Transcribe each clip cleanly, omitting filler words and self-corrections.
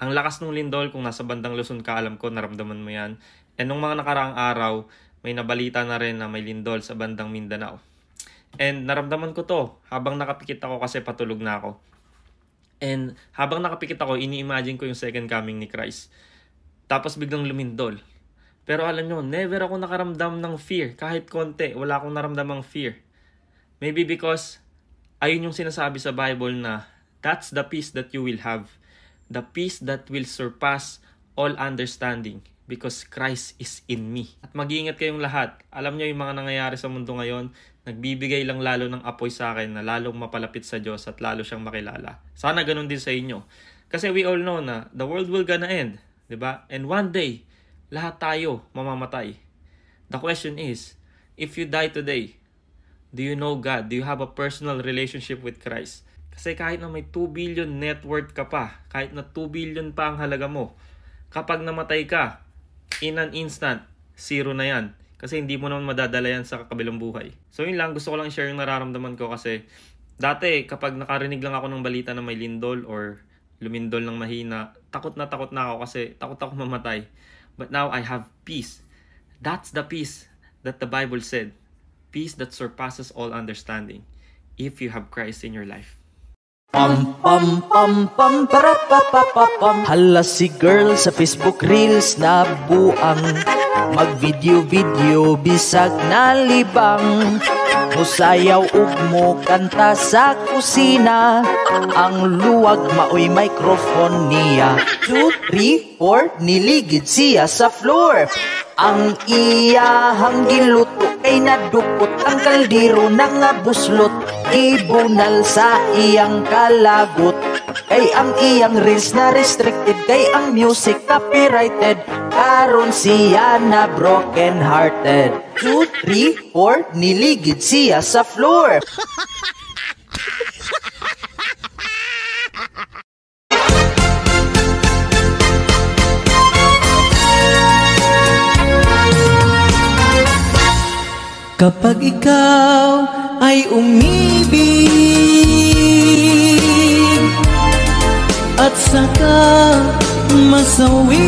Ang lakas ng lindol, kung nasa bandang Luzon ka, alam ko, naramdaman mo yan. And nung mga nakaraang araw, may nabalita na rin na may lindol sa bandang Mindanao. And naramdaman ko to habang nakapikit ako kasi patulog na ako. And habang nakapikit ako, ini-imagine ko yung second coming ni Christ. Tapos biglang lumindol. Pero alam nyo, never ako nakaramdam ng fear. Kahit konti, wala akong naramdamang fear. Maybe because, ayun yung sinasabi sa Bible na, that's the peace that you will have. The peace that will surpass all understanding. Because Christ is in me. At mag-iingat kayong lahat. Alam nyo yung mga nangyayari sa mundo ngayon, nagbibigay lang lalo ng apoy sa akin na lalong mapalapit sa Diyos at lalo siyang makilala. Sana ganun din sa inyo. Kasi we all know na the world will gonna end. Diba? And one day, lahat tayo mamamatay. The question is, if you die today, do you know God? Do you have a personal relationship with Christ? Kasi kahit na may 2 billion net worth ka pa, kahit na 2 billion pa ang halaga mo, kapag namatay ka, in an instant, zero na yan. Kasi hindi mo naman madadala yan sa kabilang buhay. So yun lang, gusto ko lang share yung nararamdaman ko kasi dati kapag nakarinig lang ako ng balita na may lindol or lumindol ng mahina, takot na ako kasi takot ako mamatay. But now I have peace. That's the peace that the Bible said. Peace that surpasses all understanding if you have Christ in your life. Hala si girl sa Facebook Reels na buang mag-video bisag na libang musayaw ug mo kanta sa kusina ang luwag maoy microphone niya 2, 3, 4 niligid siya sa floor ang iyahang giluto kay nadukot ang kaldero nang buslot ibunal sa iyang kalagot kay ang iyang reels na restricted kay ang music copyrighted karon siya na broken hearted 2, 3, 4 niligid siya sa floor kapag ikaw ay umibig at saka masawi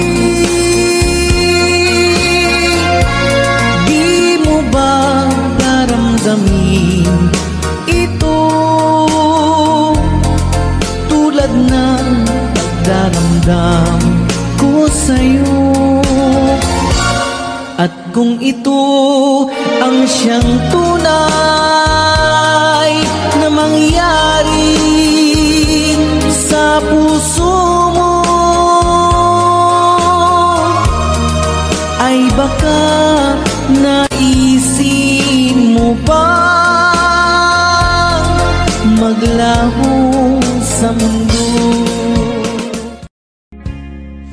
di mo ba daramdamin ito tulad ng daramdam ko sa'yo at kung ito ang siyang tunay na mangyari sa puso mo ay baka naisin mo ba maglaho sa mundo.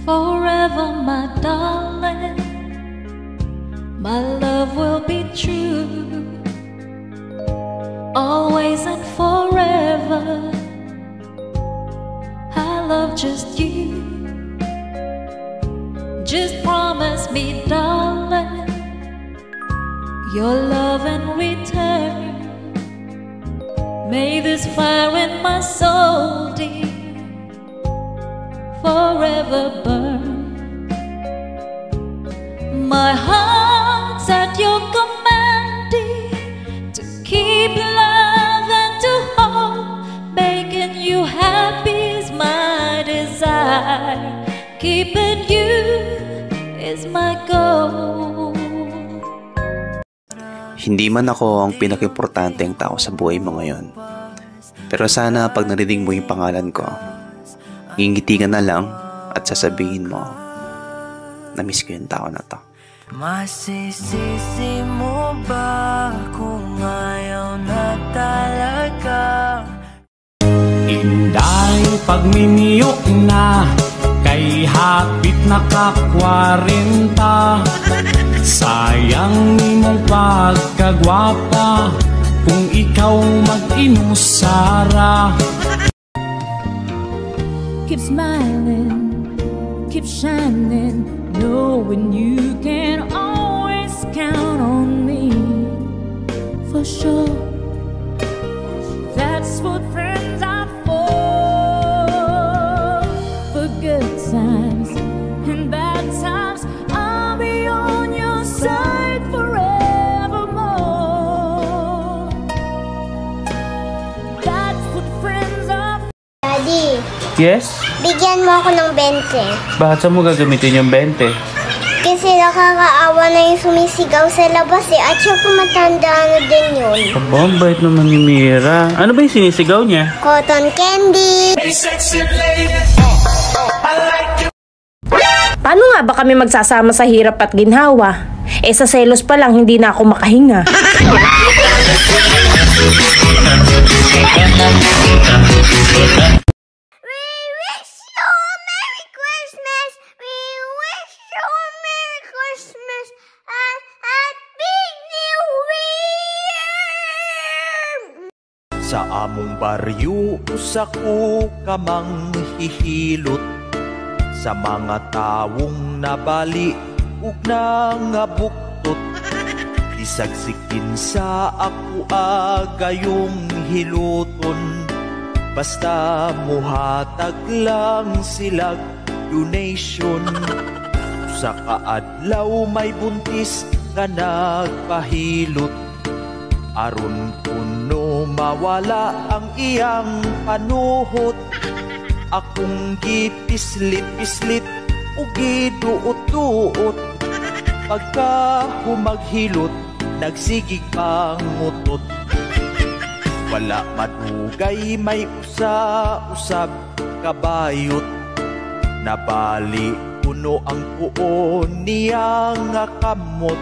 Forever, my darling, my love will be true, always and forever. I love just you. Just promise me, darling, your love in return. May this fire in my soul, dear, forever burn. My heart's at your command, dear, to keep love and to hold. Making you happy is my desire. Keeping you is my goal. Hindi man ako ang pinaka-importanteng tao sa buhay mo ngayon. Pero sana pag narinig mo yung pangalan ko, ngingiti ka na lang at sasabihin mo, na-miss ko yung tao na to. Masisisi mo ba kung ayaw na talaga? Inday pagminiyok na kay hapit na ka-40. Sayang nimong pagkagwapa kung ikaw mag-inusara. Keep smiling, keep shining, knowing you can always count on me. For sure, that's what friends are for. For good times and bad times, I'll be on your side forevermore. That's what friends are. Daddy, Yes? bigyan mo ako ng 20. Bakit saan mo gagamitin yung 20? Kasi nakakaawa na yung sumisigaw sa labas at siya matanda na din yun. Aba, ang bait naman ni Mira. Ano ba yung sinisigaw niya? Cotton candy. Paano nga ba kami magsasama sa hirap at ginhawa? Sa selos pa lang, hindi na ako makahinga. Sa among baryo usako kamang hihilot sa mga tawong nabali ug nangabuktot isagsikin sa ako agayong hiluton basta muhatag lang silag donation sa kaadlaw may buntis nga nagpahilot aron kuno mawala ang iyang panuhot akong gipislit-pislit o giduot-duot pagka humaghilot nagsigig pangutot wala madugay may usa-usab kabayot nabali kuno ang puon niya nga kamot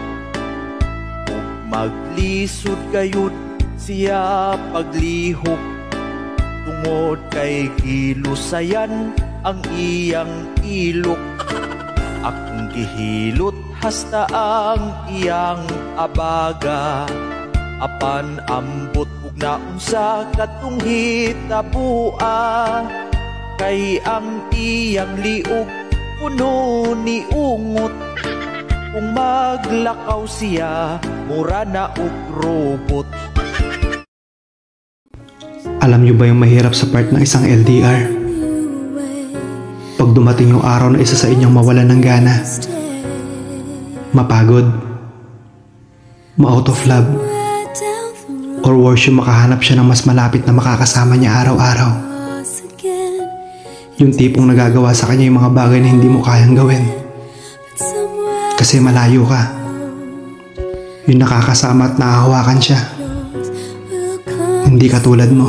maglisod gayud siya paglihok tungod kay gilusayan ang iyang ilok akong gihilot hasta ang iyang abaga apan ambot ug naunsa katong hitabua kay ang iyang liog puno ni ungot kung maglakaw siya, mura na og robot. Alam niyo ba yung mahirap sa part ng isang LDR? Pag dumating yung araw na isa sa inyong mawalan ng gana, mapagod, ma-out of love, or worse yung makahanap siya ng mas malapit na makakasama niya araw-araw. Yung tipong nagagawa sa kanya yung mga bagay na hindi mo kayang gawin. Kasi malayo ka. Yung nakakasama at nakahawakan siya. Hindi katulad mo.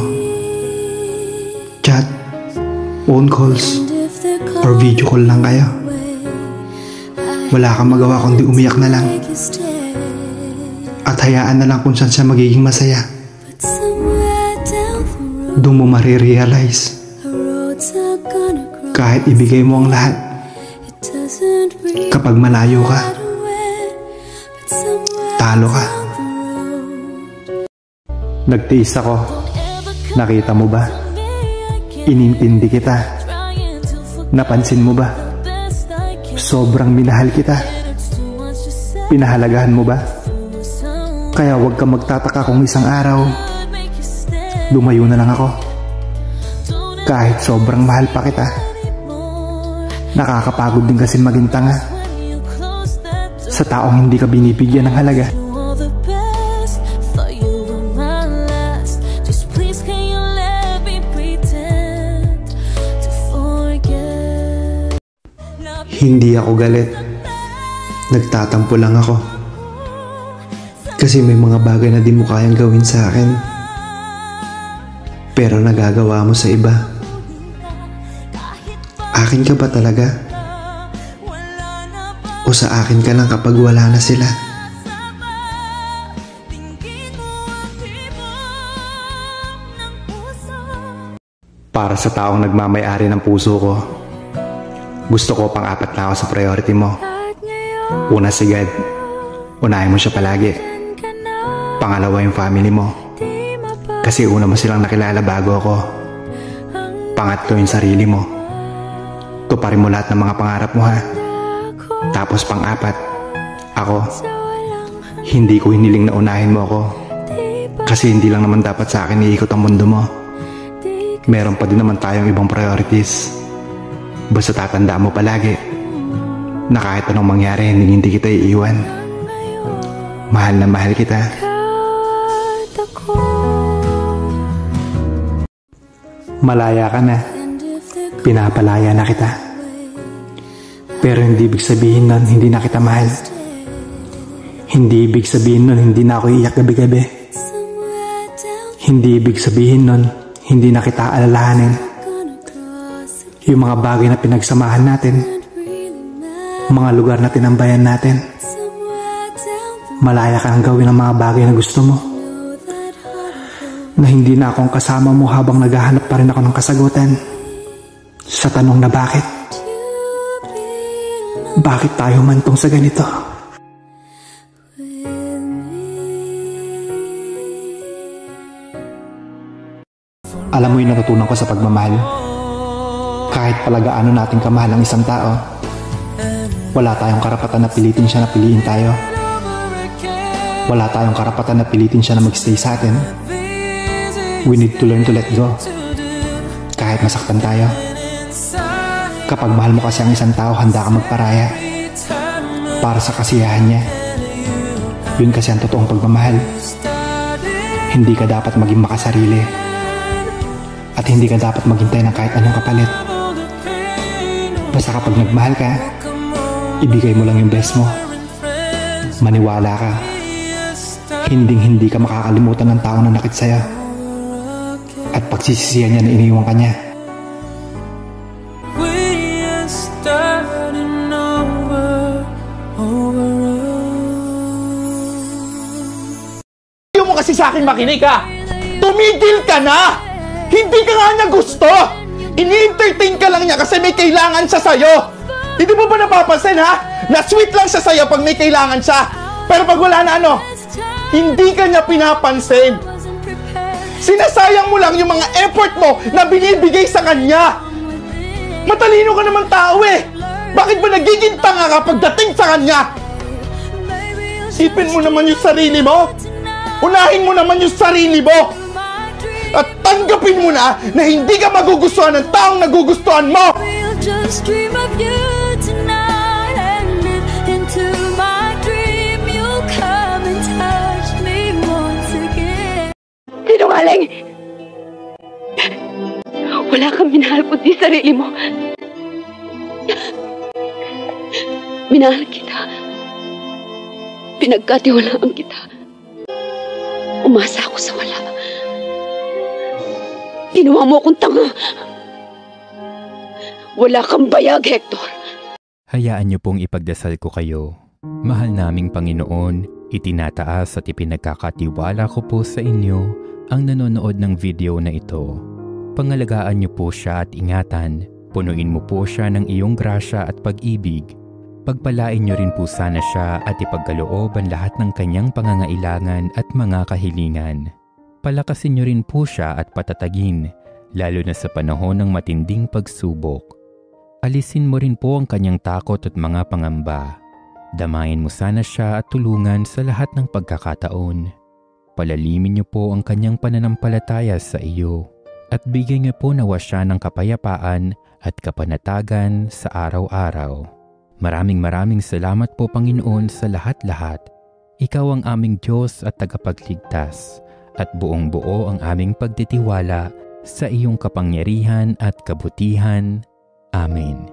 Chat, phone calls, or video call lang kayo. Wala kang magawa kundi umiyak na lang. At hayaan na lang kung saan siya magiging masaya. Doon mo marirealize. Kahit ibigay mo ang lahat, kapag malayo ka, talo ka. Nagtiis ako. Nakita mo ba? Inintindi kita. Napansin mo ba? Sobrang minahal kita. Pinahalagahan mo ba? Kaya huwag ka magtataka kung isang araw lumayo na lang ako. Kahit sobrang mahal pa kita. Nakakapagod din kasi maging tanga sa taong hindi ka binibigyan ng halaga. Hindi ako galit. Nagtatampo lang ako. Kasi may mga bagay na di mo kayang gawin sa akin. Pero nagagawa mo sa iba. Akin ka ba talaga? O sa akin ka lang kapag wala na sila? Para sa taong nagmamay-ari ng puso ko, gusto ko pang-apat na ako sa priority mo. Una si God, unahin mo siya palagi. Pangalawa yung family mo, kasi una mo silang nakilala bago ako. Pangatlo yung sarili mo, tuparin mo lahat ng mga pangarap mo, ha. Tapos pang-apat, ako. Hindi ko hiniling na unahin mo ako, kasi hindi lang naman dapat sa akin iikot ang mundo mo. Meron pa din naman tayong ibang priorities. Basta tatandaan mo palagi na kahit anong mangyari, hindi kita iiwan. Mahal na mahal kita. Malaya ka na. Pinapalaya na kita. Pero hindi ibig sabihin nun hindi na kita mahal. Hindi ibig sabihin nun hindi na ako iiyak gabi-gabi. Hindi ibig sabihin nun hindi na kita alalahanin. Yung mga bagay na pinagsamahan natin, mga lugar na tinambayan natin, malaya ka nang gawin ang mga bagay na gusto mo. Na hindi na akong kasama mo habang naghahanap pa rin ako ng kasagutan sa tanong na bakit. Bakit tayo mantong sa ganito? Alam mo yung natutunan ko sa pagmamahal. Kahit palagaano natin kamahal ang isang tao, wala tayong karapatan na pilitin siya na piliin tayo. Wala tayong karapatan na pilitin siya na magstay sa atin. We need to learn to let go. Kahit masaktan tayo. Kapag mahal mo kasi ang isang tao, handa ka magparaya para sa kasiyahan niya. Yun kasi ang totoong pagmamahal. Hindi ka dapat maging makasarili. At hindi ka dapat maghintay ng kahit anong kapalit. Basta kapag nagmahal ka, ibigay mo lang yung best mo. Maniwala ka. Hindi ka makakalimutan ng taong nanakit sa'yo. At pagsisisihan niya na iniwan ka niya. Ayaw mo kasi sa akin makinig ha. Tumigil ka na! Hindi ka nga niya gusto! Ini-entertain ka lang niya kasi may kailangan siya sa'yo! Hindi mo ba napapansin ha? Na sweet lang siya sa'yo pag may kailangan siya. Pero pag wala na ano, hindi ka niya pinapansin. Sinasayang mo lang yung mga effort mo na binibigay sa kanya. Matalino ka naman tao eh. Bakit ba nagiging tanga ka pagdating sa kanya? Isipin mo naman yung sarili mo. Unahin mo naman yung sarili mo. At tanggapin mo na hindi ka magugustuhan ng taong nagugustuhan mo. Sinungaling! Wala kang minahal kundi sarili mo. Minahal kita. Pinagkatiwalaan kita. Umasa ako sa wala. Ginawa mo akong tanga. Wala kang bayag, Hector. Hayaan niyo pong ipagdasal ko kayo. Mahal naming Panginoon, itinataas at ipinagkakatiwala ko po sa inyo ang nanonood ng video na ito. Pangalagaan niyo po siya at ingatan. Punuin mo po siya ng iyong grasya at pag-ibig. Pagpalain niyo rin po sana siya at ipagkaloob ang lahat ng kanyang pangangailangan at mga kahilingan. Palakasin niyo rin po siya at patatagin, lalo na sa panahon ng matinding pagsubok. Alisin mo rin po ang kanyang takot at mga pangamba. Damayin mo sana siya at tulungan sa lahat ng pagkakataon. Palalimin niyo po ang kanyang pananampalataya sa iyo at bigyan niyo po nawa siya ng kapayapaan at kapanatagan sa araw-araw. Maraming salamat po Panginoon sa lahat-lahat. Ikaw ang aming Diyos at tagapagligtas at buong-buo ang aming pagtitiwala sa iyong kapangyarihan at kabutihan. Amen.